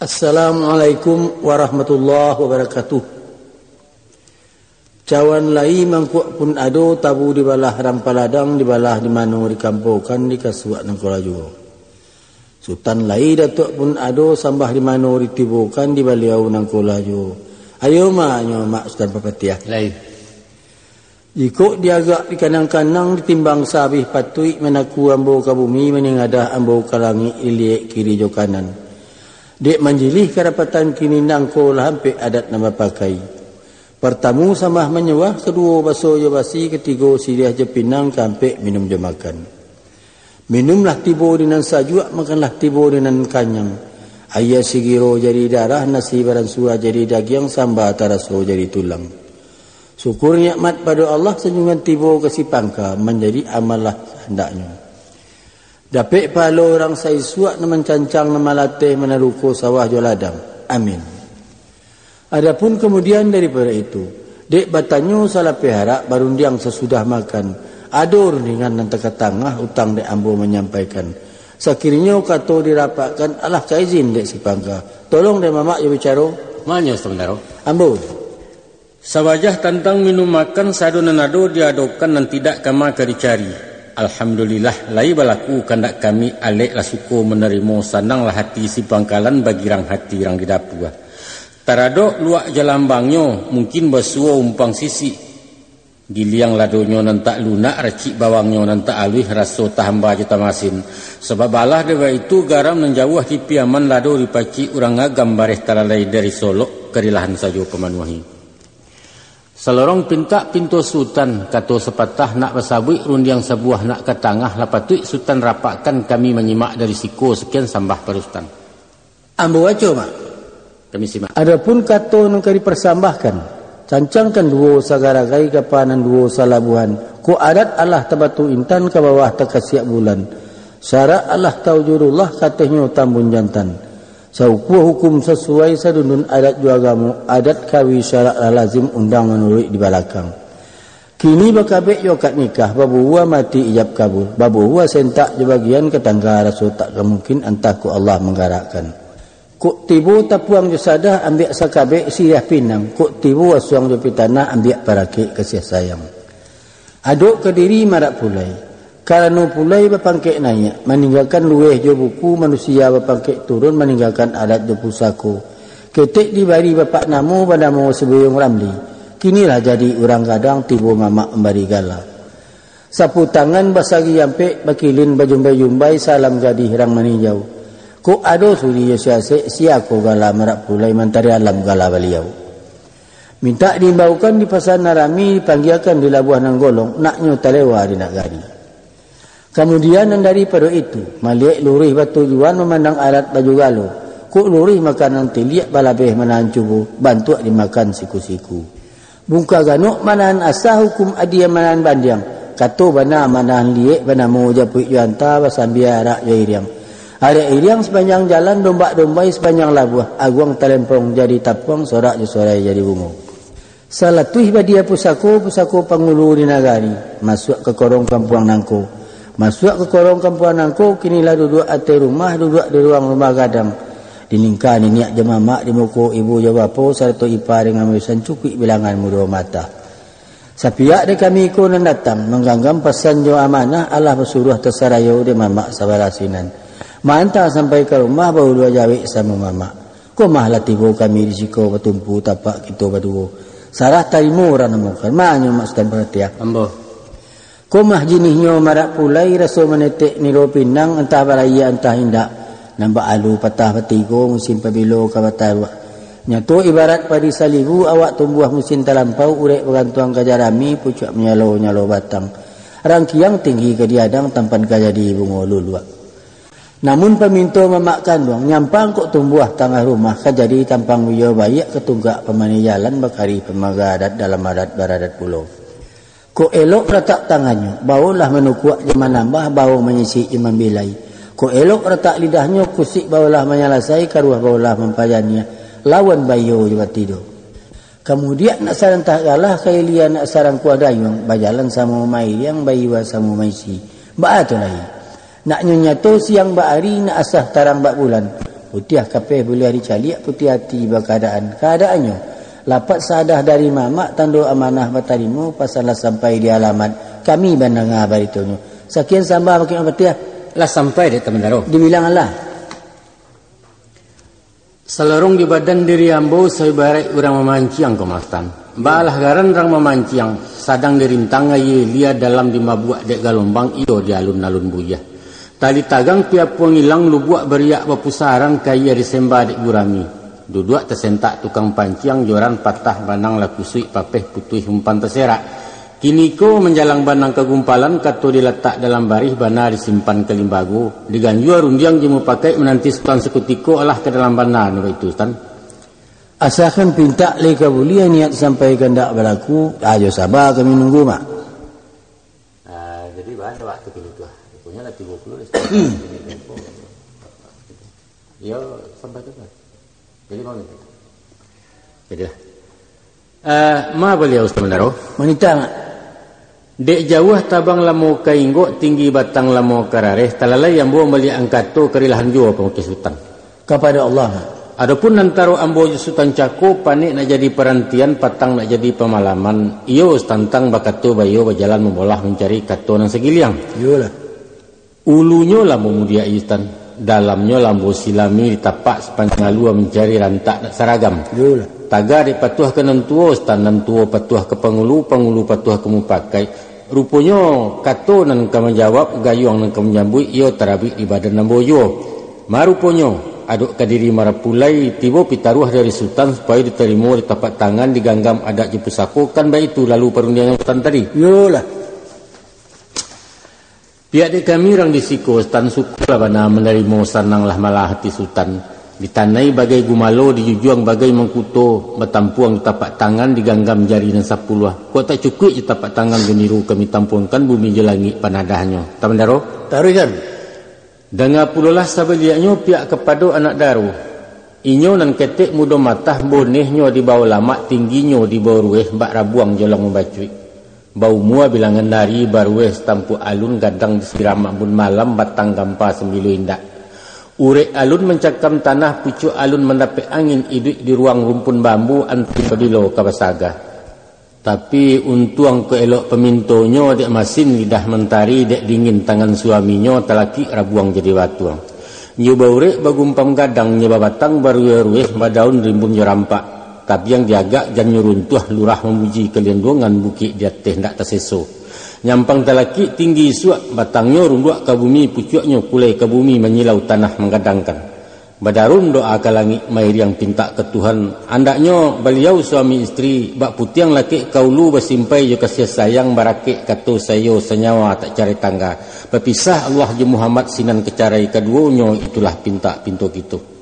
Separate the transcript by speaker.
Speaker 1: Assalamualaikum warahmatullahi wabarakatuh. Cawan lai mangkuk pun ado tabu di balah rampaladang di balah di mano di kampokan di kasuak nang kolaju. Sultan lai datuk pun ado sambah di mano ditibukan di baliau nang kolaju. Ayo mak Sultan Papatiah.
Speaker 2: Lai.
Speaker 1: Jika diagak di kanang-kanang ditimbang sabih patui menaku ambo ka bumi meningadah ambo ka langit iliek kiri jo kanan. Dek manjilih kerapatan kini nangko lah hampir adat nama pakai. Pertamu samah menyewah, kedua baso jo basi, ketiga siriah je pinang sampai minum je makan. Minumlah tibo dengan sajuak, makanlah tibo dengan kanyang. Ayah sigiro jadi darah, nasi baran surah jadi daging, sambal taraso jadi tulang. Syukur nikmat pada Allah senyuman tibo kasih pangka menjadi amalah hendaknya. Dapat pahala orang saya suak na mencancang na malatih menaruko sawah joladang. Amin. Adapun kemudian daripada itu, dek batanyo salah piharak barundiang sesudah makan. Ador dengan nanti ke tangah utang dek ambo menyampaikan. Sekiranya kato dirapatkan Allah kaizin dek si pangka. Tolong dek mamak ya bicara.
Speaker 2: Mana sebentar?
Speaker 1: Ambo.
Speaker 2: Sawajah tentang minum makan sadu nanado diadopkan dan tidak kama dicari. Alhamdulillah lai balaku kandak kami alek lah suku menerima sananglah hati si pangkalan bagi rang hati rang di dapua. Tarado luak jalambangnya mungkin basuo umpang sisi. Giliang ladonyo nantak lunak racik bawangnya nantak alih raso tahamba jeta masin. Sebab balah dewa itu garam menjauh di piaman lado dipaci urang agam bareh talalai dari Solo kerilahan saja pemanuhi. Selorong pinta pintu sultan kato sepatah nak bersabui rundiang sebuah nak ke tangah lapatui sultan rapakkan kami menyimak dari siko sekian sambah perustan.
Speaker 1: Ambo waco mak.
Speaker 2: Kami simak.
Speaker 1: Adapun kato nang kari persambahkan, cancangkan duo sagaragai kapanan duo salabuhan. Ku adat Allah tabatu intan ke bawah takasiak bulan. Syarat Allah taujurullah katanya tambun jantan. Sauku hukum sesuai sadunun adat juagamu adat kawi syarat lazim undang menurut di belakang. Kini bakabek yo kat nikah babu huwa mati ijab kabul babu huwa sentak je bagian ketangga rasul tak kemungkin entah ku Allah menggarakkan. Kuk tibu tapuang je sadah ambil sakabek sirah pinang kuk tibu asuang je pitanah ambil parakik kasih sayang. Aduk ke diri marak pulai. Karena pulai bapangkek naik meninggalkan luweh jo buku manusia bapangkek turun meninggalkan adat jo pusako. Ketik dibari bapak namo pada mau sebelum ramli. Kinilah jadi orang kadang tibu mamak membari gala. Sapu tangan basagi yampe bakilin bajumbai-jumbai salam gadih rang meninjau. Ko ado suri yo siako gala merak pulai mentari alam gala beliau. Minta diimbaukan di pasar Narami dipanggilkan di Labuan Nanggolong naknyo talewa di nagari. Kemudian daripada itu, maliak lurih batu juan memandang alat baju galo. Kuk lurih makanan tiliak balabeh menahan cubu, bantu dimakan siku-siku. Bungka ganuk manahan asah hukum adia manahan bandiang. Kato bana manahan liek bana mau japuik juanta basan biarak jo iriang. Ada iriang sepanjang jalan dombak-dombai sepanjang labuah. Aguang talempong jadi tapuang sorak jo sorai jadi bungo. Salatuih badia pusako pangulu di nagari. Masuk ke korong kampuang nangko. Masuk ke korong kampuan nangko kinilah duduk atas rumah duduk di ruang rumah gadang dilingkar niak jemamak di muka ibu jawapo serta ipar dengan mesan cukik bilangan muda mata. Sapiak de kami ko nan datang mengganggam pesan jo amanah Allah bersuruh tersarayo de mamak sabarasinan. Mantah sampai ke rumah baru dua jawik sama mamak. Ko mahlah tibo kami di siko bertumpu tapak kita berdua. Sarah tarimu orang namukan. Manyo mak Sultan Papatiah.
Speaker 2: Ambo.
Speaker 1: Komah jinihnya marak pulai rasul menetek niro pinang entah balaya entah indak. Nampak alu patah petigo musim pabilo kabatarwa. Nyato ibarat padi salibu awak tumbuh musim talampau urek bergantuang kajarami pucuk menyalo-nyalo batang. Rangkiang tinggi ke diadang tampan kajadi bunga luluak. Namun peminto mamak kandung nyampang kok tumbuh tengah rumah kajadi tampang wiyo bayak ketunggak pemani jalan bakari pemaga adat dalam adat baradat pulau. Ko elok letak tangannya, baulah menukuak jaman nambah, bau menyisi imam bilai. Ko elok letak lidahnya, kusik baulah menyalasai, karuah baulah mempajanya. Lawan bayo juga tidur. Kemudian nak sarang tak galah, kaya nak sarang kuadayung, bajalan sama mai yang bayiwa sama maisi. Ba tu lagi. Nak nyato siang ba hari nak asah tarang ba bulan. Putih kapeh boleh hari caliak putih hati keadaannya. Lapat sadah dari mamak tanduk amanah batarimu pasalah sampai di alamat kami bandanga baritonyo. Sekian sambah makin putih
Speaker 2: lah sampai dek teman daro.
Speaker 1: Dibilang Allah.
Speaker 2: Selarung di badan diri ambo saibarai urang memanciang kemastan. Balah garan rang memanciang sadang dirintang aye lia dalam di mabuak dek galombang iyo di alun-alun buyah. Tali tagang tiap pengilang lubuak beriak bapusarang kaya disembah dek gurami. Duduk tersentak tukang panciang joran patah banang lakusui papeh putih umpan terserak. Kini ko menjalang banang kegumpalan kato diletak dalam barih bana disimpan ke limbago. Diganjua rundiang jemu pakai menanti sultan sekutiko alah ke dalam bana ni itu tan.
Speaker 1: Asalkan pinta le kabulian niat sampai kendak berlaku, ayo sabar kami nunggu mak.
Speaker 2: Jadi ada waktu itu. Punya lah 30 ya sampai tu kan. Jadi mau ni. Jadi ma beliau sebenarnya.
Speaker 1: Wanita mak.
Speaker 2: Dek jauh tabang lamo kainggok tinggi batang lamo karareh talalai yang buang beli angkato kerilahan jua pemukis sultan.
Speaker 1: Kepada Allah.
Speaker 2: Adapun antara ambo sultan cako panik nak jadi perantian patang nak jadi pemalaman. Iyo tantang bakato bayo berjalan membolah mencari kato nang segiliang.
Speaker 1: Iyalah.
Speaker 2: Ulunya lambo mudia istan, dalamnya lambo silami ditapak sepanjang alua mencari rantak nak saragam.
Speaker 1: Iyalah.
Speaker 2: Taga dipatuh ke nantuo, stan nantuo patuh ke pengulu, pengulu patuh ke mupakai. Rupanya kato nan kamu jawab, gayuang nan kamu jambui, iyo terabik di badan nambojo. Maruponyo, aduk ke diri marapulai, tiba pitaruh dari sultan supaya diterima di tapak tangan diganggam adat jepusako, kan baik itu lalu perundian sultan tadi.
Speaker 1: Iyalah.
Speaker 2: Pihak di kami orang disiko sultan suku lah bana menerima sanang lah malah hati sultan. Ditanai bagai gumalo, dijujuang bagai mengkuto, bertampuang di tapak tangan diganggam jari dan sapuluh. Kau tak cukup di tapak tangan geniru kami tampuangkan bumi jelangi panadahnya. Taman daro?
Speaker 1: Taruhkan.
Speaker 2: Dengar pululah sabaliaknya pihak kepada anak daru. Inyo nan ketek muda matah bonehnya di bawah lamak tingginya di bawah rueh bak rabuang jolang membacui. Bau mua bilangan dari barueh tampu alun gadang di siramak bun malam batang gampa sembilu indak. Urek alun mencakam tanah pucuk alun mendapat angin iduk di ruang rumpun bambu anti pedilo kabasaga. Tapi untuang keelok pemintonya dek masin lidah mentari dek dingin tangan suaminya telaki rabuang jadi batuang. Nyoba urek bagumpam gadang nyoba batang barueh-rueh badaun rimbun jerampak. Tapi yang diagak jan nyuruntuh lurah memuji kelindungan bukit di atas ndak terseso. Nyampang talaki tinggi suak batangnya runduak ke bumi pucuknya kulai ke bumi menyilau tanah menggadangkan. Badarun doa ke langit mair yang pinta ke Tuhan. Andaknya beliau suami isteri bak putiang laki kaulu bersimpai jo kasih sayang barakik kata sayo senyawa tak cari tangga. Berpisah Allah je Muhammad sinan kecarai keduanya itulah pinta pintu gitu.